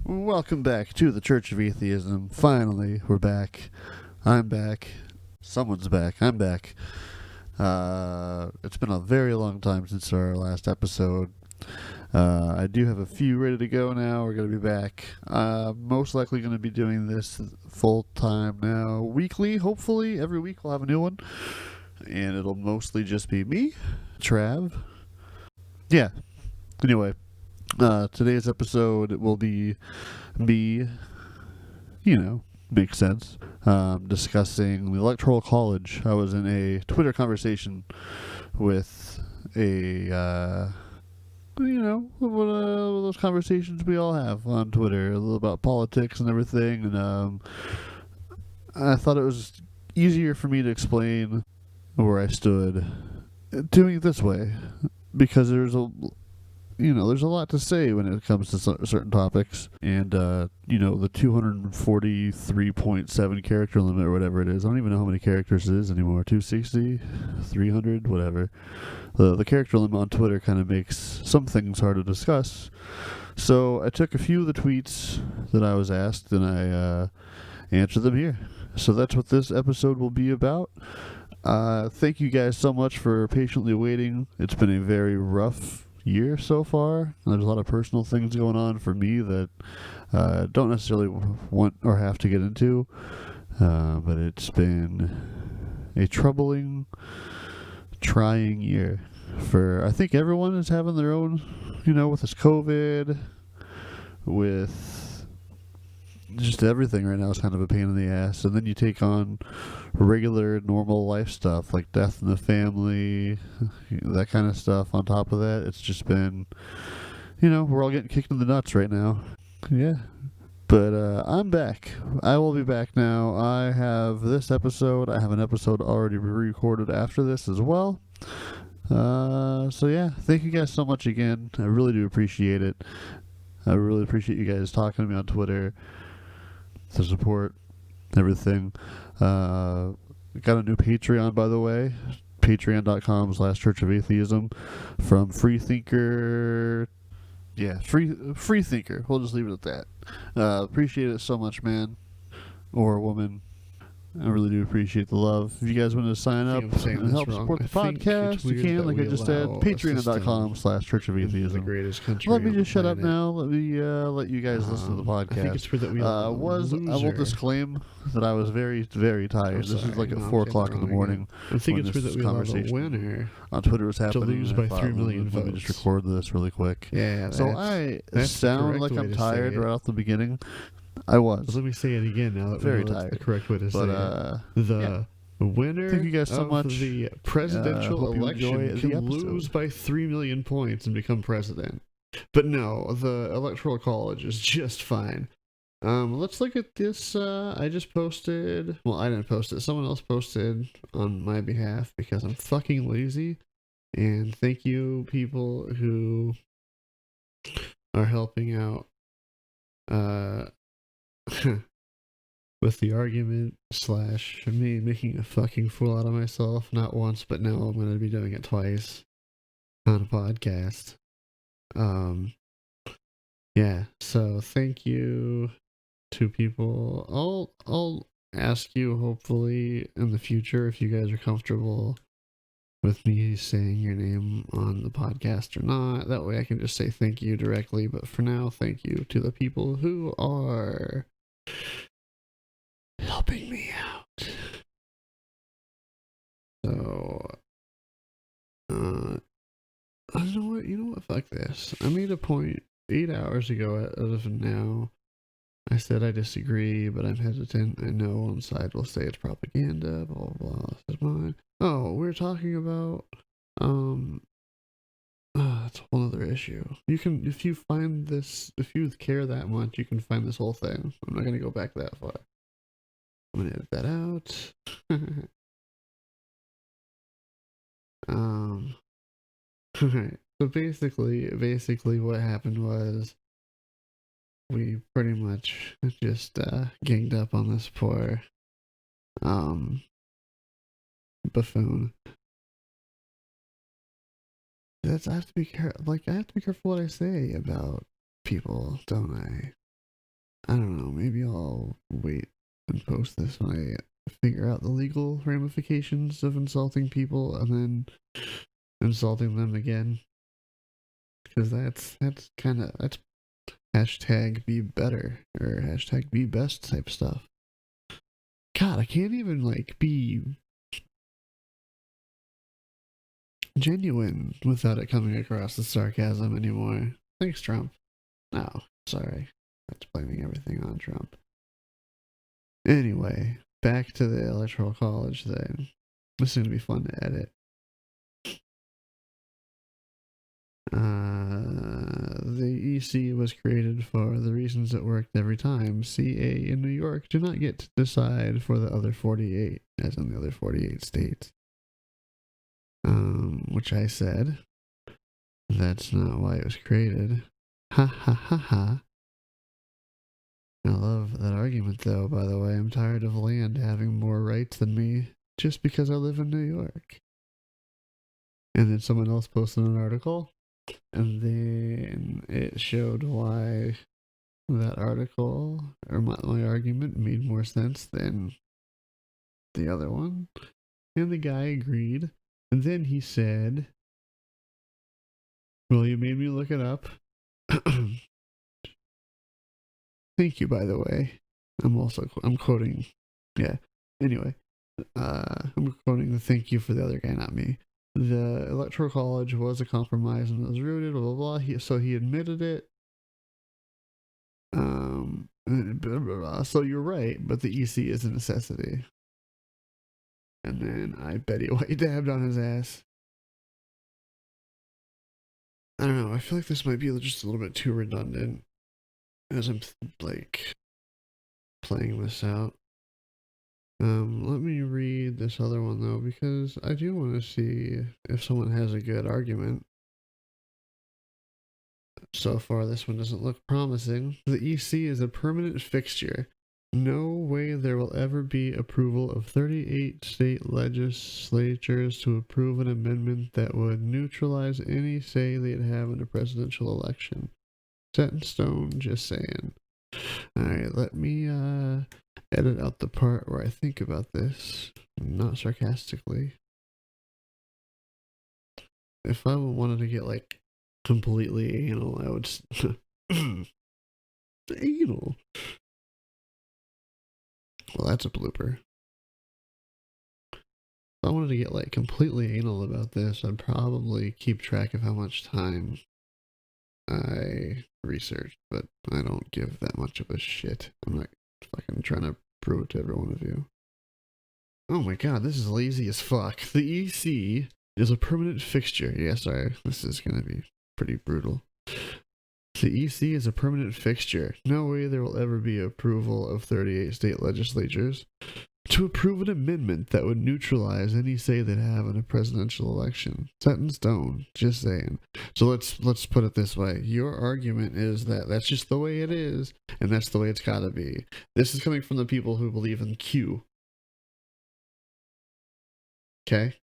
Welcome back to the Church of Atheism. Finally, we're back. I'm back. Someone's back. I'm back. It's been a very long time since our last episode. I do have a few ready to go now. We're going to be back. Most likely going to be doing this full time now. Weekly, hopefully. Every week we'll have a new one. And it'll mostly just be me, Trav. Yeah. Anyway. Today's episode will be me, makes sense, discussing the Electoral College. I was in a Twitter conversation with one of those conversations we all have on Twitter, a little about politics and everything, and I thought it was easier for me to explain where I stood doing it this way, because there's a lot to say when it comes to certain topics. And, the 243.7 character limit or whatever it is. I don't even know how many characters it is anymore. 260? 300? Whatever. The character limit on Twitter kind of makes some things hard to discuss. So I took a few of the tweets that I was asked and I answered them here. So that's what this episode will be about. Thank you guys so much for patiently waiting. It's been a very rough year so far. There's a lot of personal things going on for me that don't necessarily want or have to get into, but it's been a troubling, trying year for, I think everyone is having their own, with this COVID, with just everything right now is kind of a pain in the ass. And then you take on regular, normal life stuff like death in the family, that kind of stuff. On top of that, it's just been, we're all getting kicked in the nuts right now. Yeah. But I'm back. I will be back now. I have this episode. I have an episode already recorded after this as well. So yeah, thank you guys so much again. I really do appreciate it. I really appreciate you guys talking to me on Twitter, the support, everything. Got a new Patreon, by the way. Patreon.com/Church of Atheism from Freethinker. Yeah, Freethinker. We'll just leave it at that. Appreciate it so much, man. Or woman. I really do appreciate the love. If you guys want to sign up and help support the podcast, you can, like I just said, patreon.com/Church of Atheism. Let me just shut up now. Let me let you guys listen to the podcast. I think it's weird that we I will disclaim that I was very, very tired. This is like at 4 o'clock in the morning. I think it's weird that we allowed a winner on Twitter was happening to lose by 3 million votes. Let me just record this really quick. Yeah, so I sound like I'm tired right off the beginning. I was. Let me say it again now that very we know tired. That's the correct way to say it. The winner Thank you guys so of much. the presidential election can episode. lose by 3 million points and become president. But no, the Electoral College is just fine. Let's look at this. I just posted. Well, I didn't post it. Someone else posted on my behalf because I'm fucking lazy. And thank you, people who are helping out. With the argument / me making a fucking fool out of myself, not once, but now I'm going to be doing it twice on a podcast. Yeah, so thank you to people. I'll ask you hopefully in the future if you guys are comfortable with me saying your name on the podcast or not. That way I can just say thank you directly, but for now, thank you to the people who are helping me out. So, I don't know what, fuck this. I made a point 8 hours ago as of now. I said I disagree, but I'm hesitant. I know one side will say it's propaganda, blah, blah, blah. This is mine. Oh, we're talking about, that's a whole other issue. You can, if you find this, if you care that much, you can find this whole thing. I'm not going to go back that far. I'm going to edit that out. So basically what happened was we pretty much just ganged up on this poor buffoon. I have to be careful what I say about people, don't I? I don't know, maybe I'll wait and post this when I figure out the legal ramifications of insulting people and then insulting them again. Because that's hashtag be better or hashtag be best type stuff. God, I can't even like be genuine without it coming across as sarcasm anymore. Thanks, Trump. No, sorry. That's blaming everything on Trump. Anyway, back to the Electoral College thing. This is going to be fun to edit. The EC was created for the reasons it worked every time. CA in New York do not get to decide for the other 48, as in the other 48 states. Which I said, that's not why it was created. Ha ha ha ha. I love that argument, though, by the way. I'm tired of land having more rights than me just because I live in New York. And then someone else posted an article, and then it showed why that article, or my argument, made more sense than the other one. And the guy agreed. And then he said, well, you made me look it up. Thank you, by the way. I'm quoting. Yeah. Anyway, I'm quoting the thank you for the other guy, not me. The Electoral College was a compromise and it was rooted, blah, blah, blah. So he admitted it. Blah, blah, blah. So you're right, but the EC is a necessity. And then I bet he dabbed on his ass. I don't know. I feel like this might be just a little bit too redundant as I'm like playing this out. Let me read this other one though, because I do want to see if someone has a good argument. So far, this one doesn't look promising. The EC is a permanent fixture. No way there will ever be approval of 38 state legislatures to approve an amendment that would neutralize any say they'd have in a presidential election. Set in stone, just saying. Alright, let me edit out the part where I think about this, not sarcastically. If I wanted to get like completely anal, I would anal. Well, that's a blooper. If I wanted to get like completely anal about this, I'd probably keep track of how much time I researched, but I don't give that much of a shit. I'm not fucking trying to prove it to every one of you. Oh my god, this is lazy as fuck. The EC is a permanent fixture. Yeah, sorry, this is gonna be pretty brutal. The EC is a permanent fixture. No way there will ever be approval of 38 state legislatures to approve an amendment that would neutralize any say they'd have in a presidential election. Set in stone, just saying. So let's put it this way. Your argument is that that's just the way it is, and that's the way it's gotta be. This is coming from the people who believe in Q. Okay?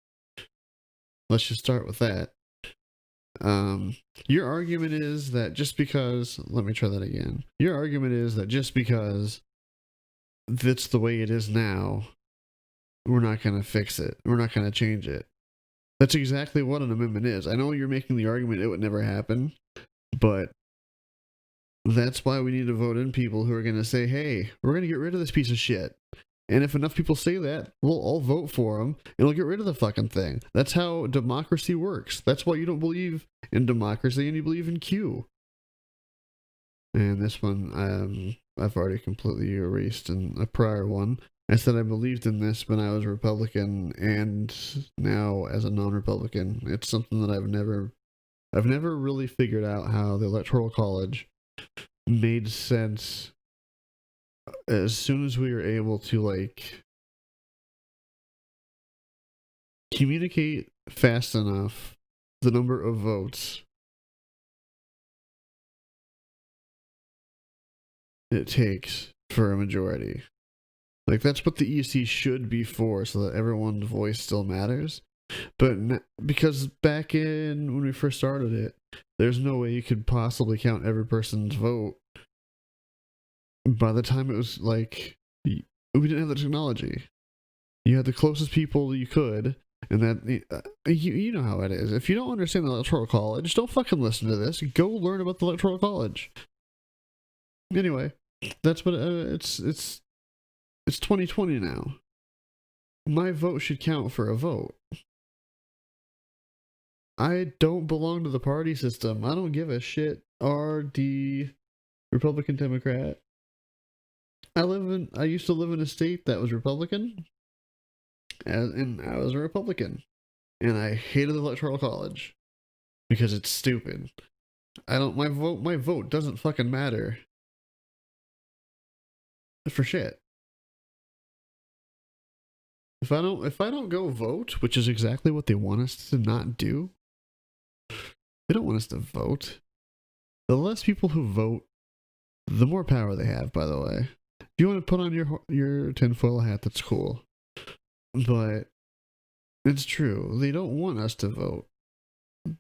Let's just start with that. Your argument is that just because, let me try that again. Your argument is that just because that's the way it is now, we're not going to fix it. We're not going to change it. That's exactly what an amendment is. I know you're making the argument it would never happen, but that's why we need to vote in people who are going to say, hey, we're going to get rid of this piece of shit. And if enough people say that, we'll all vote for them, and we'll get rid of the fucking thing. That's how democracy works. That's why you don't believe in democracy and you believe in Q. And this one, I've already completely erased in a prior one. I said I believed in this when I was a Republican, and now as a non-Republican. It's something that I've never really figured out how the Electoral College made sense. As soon as we were able to like communicate fast enough the number of votes it takes for a majority. Like that's what the EC should be for, so that everyone's voice still matters. But because back in when we first started it, there's no way you could possibly count every person's vote by the time it was like, we didn't have the technology. You had the closest people you could, and that you know how it is. If you don't understand the Electoral College, don't fucking listen to this. Go learn about the Electoral College. Anyway, that's what it's 2020 now. My vote should count for a vote. I don't belong to the party system. I don't give a shit. RD, Republican, Democrat. I used to live in a state that was Republican, and I was a Republican, and I hated the Electoral College because it's stupid. My vote doesn't fucking matter for shit. If I don't go vote, which is exactly what they want us to not do. They don't want us to vote. The less people who vote, the more power they have, by the way. If you want to put on your tinfoil hat, that's cool. But it's true. They don't want us to vote.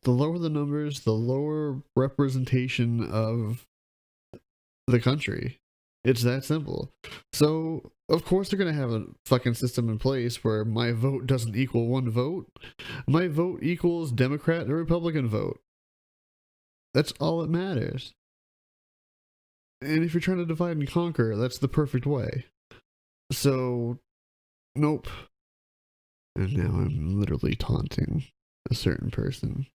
The lower the numbers, the lower representation of the country. It's that simple. So, of course, they're going to have a fucking system in place where my vote doesn't equal one vote. My vote equals Democrat or Republican vote. That's all that matters. And if you're trying to divide and conquer, that's the perfect way. So, nope. And now I'm literally taunting a certain person.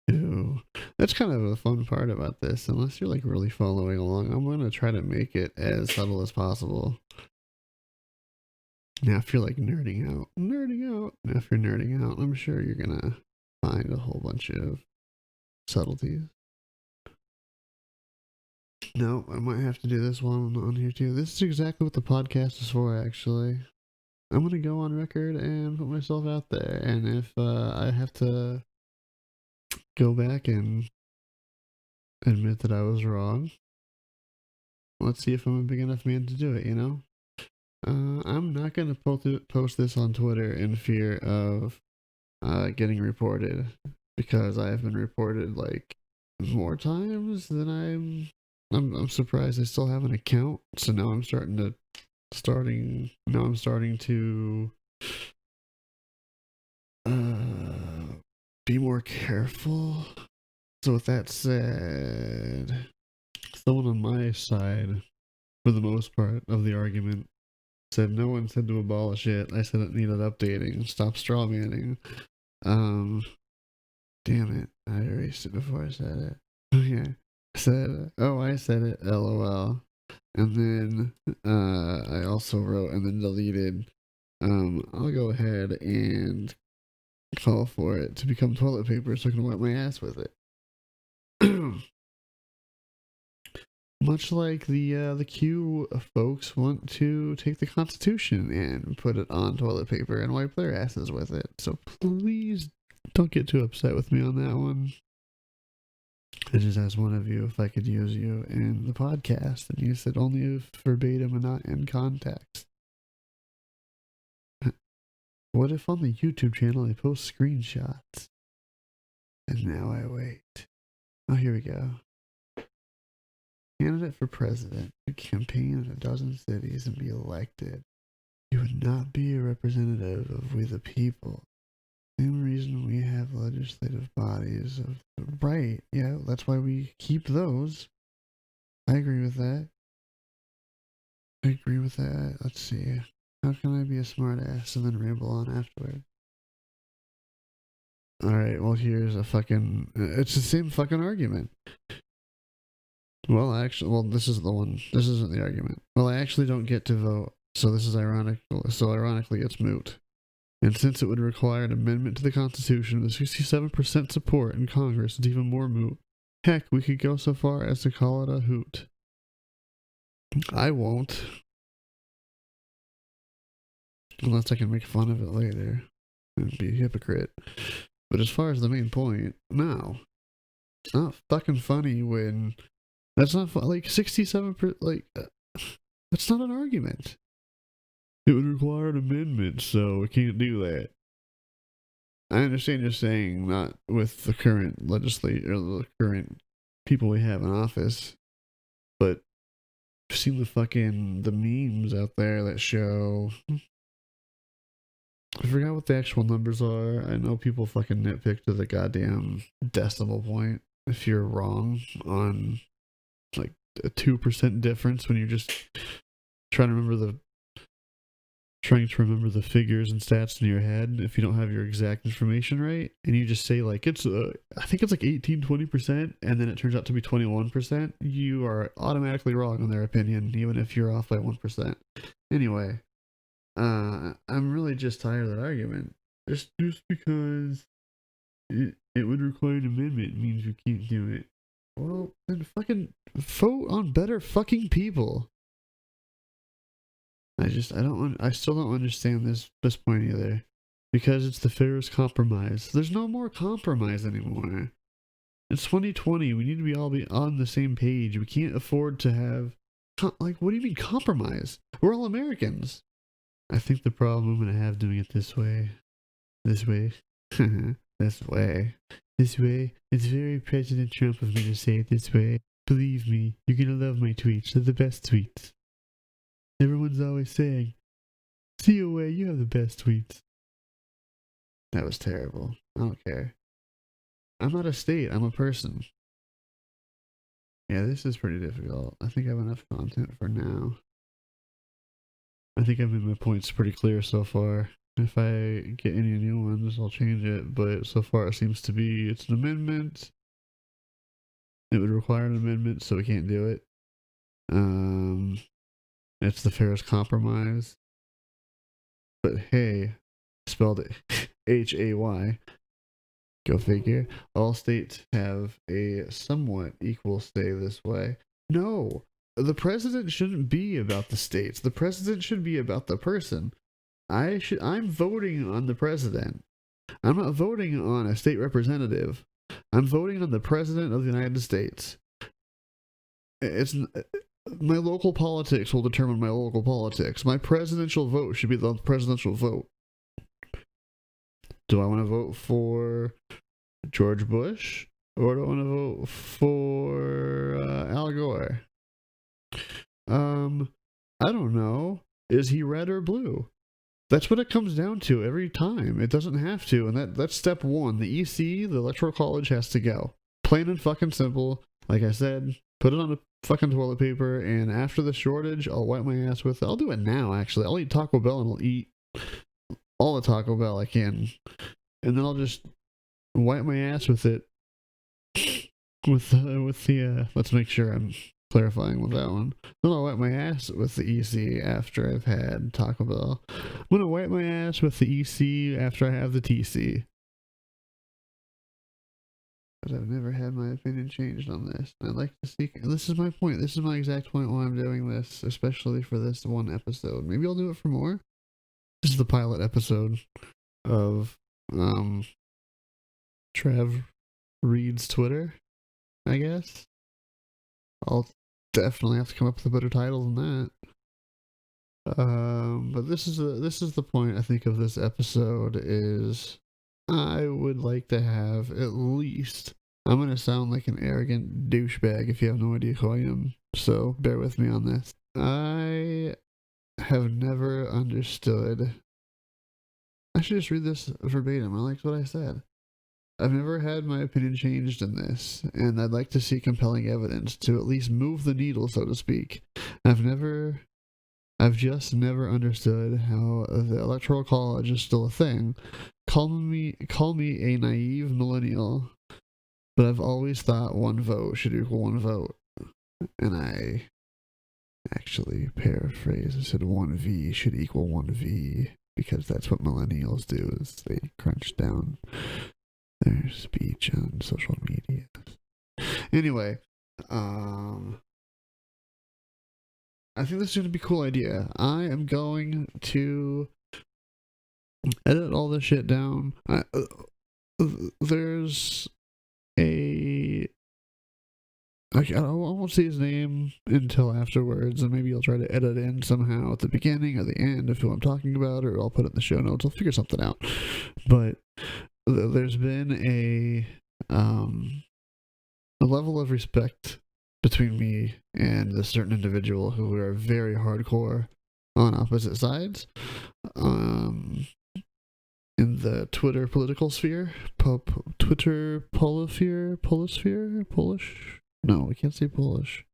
Ew. That's kind of a fun part about this. Unless you're like really following along, I'm going to try to make it as subtle as possible. Now, if you're like nerding out. Now, if you're nerding out, I'm sure you're going to find a whole bunch of subtleties. No, I might have to do this one on here too. This is exactly what the podcast is for, actually. I'm going to go on record and put myself out there. And if I have to go back and admit that I was wrong, let's see if I'm a big enough man to do it, you know? I'm not going to post this on Twitter in fear of getting reported, because I have been reported like more times than I'm surprised I still have an account. So now I'm starting to be more careful. So with that said, someone on my side, for the most part of the argument, said no one said to abolish it. I said it needed updating. Stop straw manning. Damn it. I erased it before I said it. Okay. I said it, LOL. And then I also wrote and then deleted. I'll go ahead and call for it to become toilet paper so I can wipe my ass with it. Much like the Q folks want to take the Constitution and put it on toilet paper and wipe their asses with it. So please don't get too upset with me on that one. I just asked one of you if I could use you in the podcast, and you said only if verbatim and not in context. What if on the YouTube channel I post screenshots? And now I wait. Oh, here we go. Candidate for president could campaign in a dozen cities and be elected. You would not be a representative of we the people. Same reason we have legislative bodies of right. Yeah, that's why we keep those. I agree with that. Let's see. How can I be a smart ass and then ramble on afterward? Alright, well here's a fucking... It's the same fucking argument. Well, this is the one. This isn't the argument. Well, I actually don't get to vote, so this is ironic. So ironically, it's moot. And since it would require an amendment to the Constitution with 67% support in Congress, it's even more moot. Heck, we could go so far as to call it a hoot. I won't. Unless I can make fun of it later and be a hypocrite. But as far as the main point, no. It's not fucking funny when... That's not like 67%. Like, that's not an argument. It would require an amendment, so we can't do that. I understand you're saying not with the current legislature or the current people we have in office, but seen the memes out there that show. I forgot what the actual numbers are. I know people fucking nitpick to the goddamn decimal point if you're wrong on like a 2% difference when you're just trying to remember the figures and stats in your head if you don't have your exact information right, and you just say like it's I think it's like 18-20%, and then it turns out to be 21%, you are automatically wrong in their opinion, even if you're off by 1%. Anyway, I'm really just tired of that argument. Just because it would require an amendment means we can't do it. Well, then fucking vote on better fucking people. I still don't understand this point either. Because it's the fairest compromise. There's no more compromise anymore. It's 2020. We need to all be on the same page. We can't afford to have like, what do you mean compromise? We're all Americans. I think the problem I'm gonna have doing it this way. This way. This way. This way. It's very President Trump of me to say it this way. Believe me, you're gonna love my tweets. They're the best tweets. Everyone's always saying, COA, you have the best tweets. That was terrible. I don't care. I'm not a state, I'm a person. Yeah, this is pretty difficult. I think I have enough content for now. I think I've made my points pretty clear so far. If I get any new ones, I'll change it, but so far it seems to be it's an amendment. It would require an amendment, so we can't do it. It's the fairest compromise. But hey, spelled it Hay. Go figure. All states have a somewhat equal say this way. No, the president shouldn't be about the states. The president should be about the person. I'm voting on the president. I'm not voting on a state representative. I'm voting on the president of the United States. It's my local politics will determine my local politics. My presidential vote should be the presidential vote. Do I want to vote for George Bush or do I want to vote for Al Gore? I don't know. Is he red or blue? That's what it comes down to every time. It doesn't have to, and that's step one. The EC, the Electoral College, has to go. Plain and fucking simple. Like I said, put it on a fucking toilet paper, and after the shortage, I'll wipe my ass with it. I'll do it now, actually. I'll eat Taco Bell, and I'll eat all the Taco Bell I can. And then I'll just wipe my ass with it. With the let's make sure I'm clarifying with that one. Then I'll wipe my ass with the EC after I've had Taco Bell. I'm gonna wipe my ass with the EC after I have the TC. But I've never had my opinion changed on this. I'd like to see. This is my point. This is my exact point why I'm doing this, especially for this one episode. Maybe I'll do it for more. This is the pilot episode of Trev reads Twitter, I guess. I'll definitely have to come up with a better title than that. But this is the point I think of this episode is I would like to have at least, I'm gonna sound like an arrogant douchebag if you have no idea who I am, so bear with me on this. I have never understood. I should just read this verbatim. I liked what I said. I've never had my opinion changed in this, and I'd like to see compelling evidence to at least move the needle, so to speak. I've just never understood how the Electoral College is still a thing. Call me a naive millennial, but I've always thought one vote should equal one vote. And I actually paraphrase. I said 1V should equal 1V, because that's what millennials do, is they crunch down their speech on social media. Anyway, I think this is going to be a cool idea. I am going to edit all this shit down. There's a... I won't say his name until afterwards, and maybe I'll try to edit in somehow at the beginning or the end of who I'm talking about, or I'll put it in the show notes. I'll figure something out. But there's been a level of respect between me and this certain individual who are very hardcore on opposite sides. In the Twitter political sphere, Twitter Polisphere, Polish? No, we can't say Polish.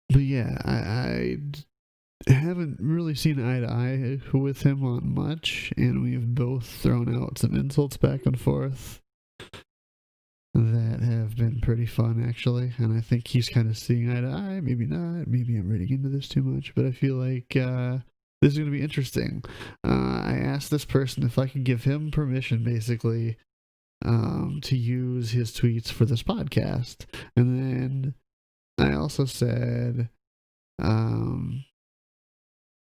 But yeah, I haven't really seen eye to eye with him on much, and we've both thrown out some insults back and forth that have been pretty fun, actually. And I think he's kind of seeing eye to eye. Maybe not. Maybe I'm reading into this too much, but I feel like this is going to be interesting. I asked this person if I could give him permission, basically, to use his tweets for this podcast. And then I also said,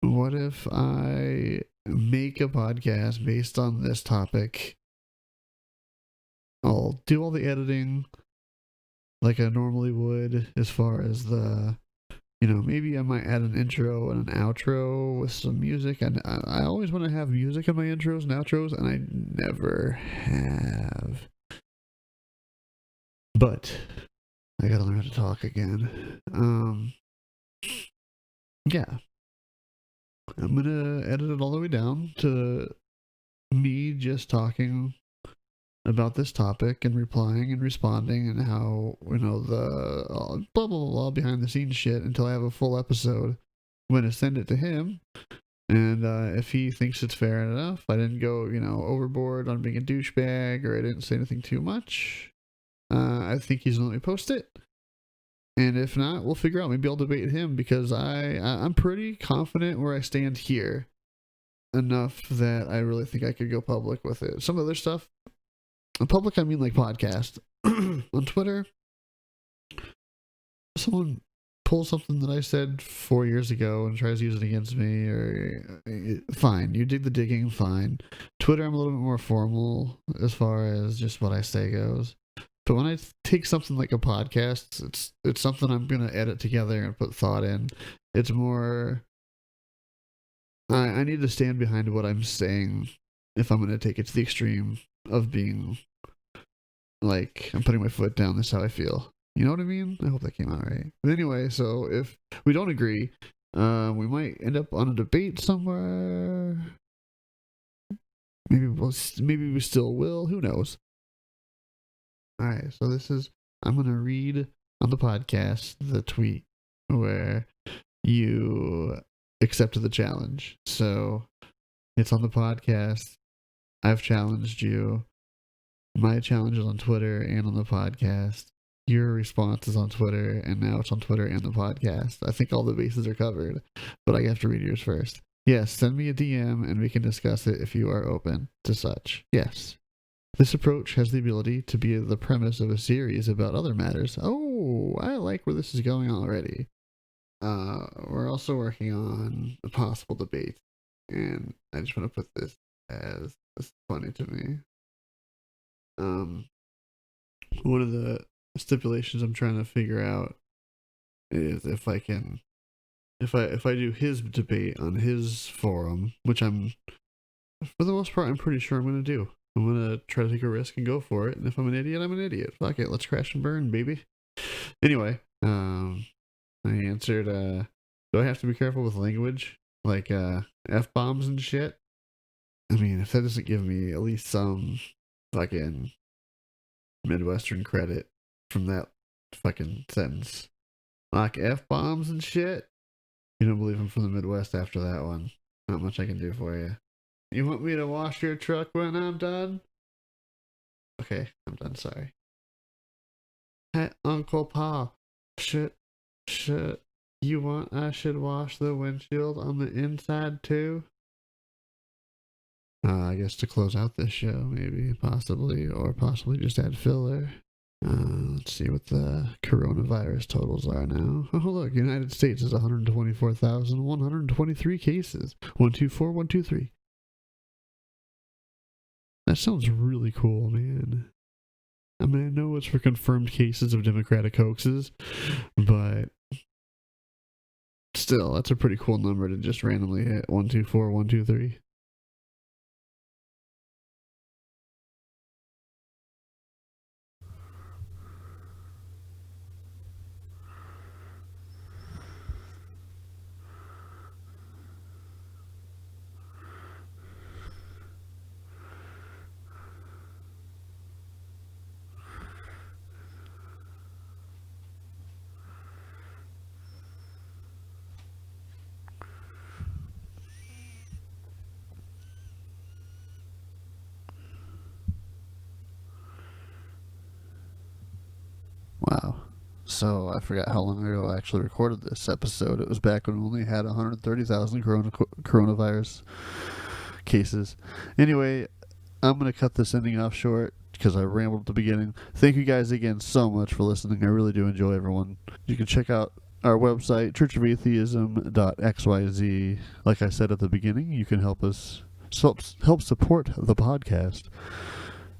what if I make a podcast based on this topic? I'll do all the editing like I normally would, as far as maybe I might add an intro and an outro with some music. And I always want to have music in my intros and outros, and I never have. But I gotta learn how to talk again. Yeah. I'm gonna edit it all the way down to me just talking about this topic and replying and responding, and how, the blah blah blah behind the scenes shit, until I have a full episode. I'm gonna send it to him, and if he thinks it's fair enough, I didn't go overboard on being a douchebag, or I didn't say anything too much, I think he's gonna let me post it. And if not, we'll figure out. Maybe I'll debate him, because I'm pretty confident where I stand here, enough that I really think I could go public with it. Some other stuff, in public I mean like podcast. On Twitter, someone pulls something that I said 4 years ago and tries to use it against me, or fine, you dig the digging, fine. Twitter, I'm a little bit more formal as far as just what I say goes. But when I take something like a podcast, it's something I'm gonna edit together and put thought in. It's more, I need to stand behind what I'm saying if I'm gonna take it to the extreme of being like, I'm putting my foot down, this is how I feel. You know what I mean? I hope that came out right. But anyway, so if we don't agree, we might end up on a debate somewhere. Maybe we still will. Who knows? All right, so I'm going to read on the podcast the tweet where you accepted the challenge. So it's on the podcast. I've challenged you. My challenge is on Twitter and on the podcast. Your response is on Twitter, and now it's on Twitter and the podcast. I think all the bases are covered, but I have to read yours first. Yes, send me a DM and we can discuss it if you are open to such. Yes. This approach has the ability to be the premise of a series about other matters. Oh, I like where this is going already. We're also working on a possible debate, and I just want to put this as funny to me. One of the stipulations I'm trying to figure out is if I do his debate on his forum, which for the most part, I'm pretty sure I'm going to do. I'm going to try to take a risk and go for it. And if I'm an idiot, I'm an idiot. Fuck it. Let's crash and burn, baby. Anyway, I answered, do I have to be careful with language? Like, F-bombs and shit? I mean, if that doesn't give me at least some fucking Midwestern credit from that fucking sentence. Like F-bombs and shit? You don't believe I'm from the Midwest after that one. Not much I can do for you. You want me to wash your truck when I'm done? Okay, I'm done, sorry. Hey, Uncle Pa, should you want I should wash the windshield on the inside too? I guess to close out this show, maybe, possibly, or possibly just add filler. Let's see what the coronavirus totals are now. Oh, look, United States is 124,123 cases. 124, 123. That sounds really cool, man. I mean, I know it's for confirmed cases of Democratic hoaxes, but still, that's a pretty cool number to just randomly hit. 124, 123. So I forgot how long ago I actually recorded this episode. It was back when we only had 130,000 coronavirus cases. Anyway, I'm going to cut this ending off short because I rambled at the beginning. Thank you guys again so much for listening. I really do enjoy everyone. You can check out our website, churchofatheism.xyz. Like I said at the beginning, you can help us help support the podcast.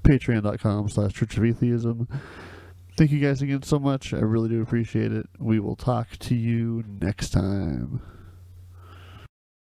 Patreon.com/churchofatheism. Thank you guys again so much. I really do appreciate it. We will talk to you next time.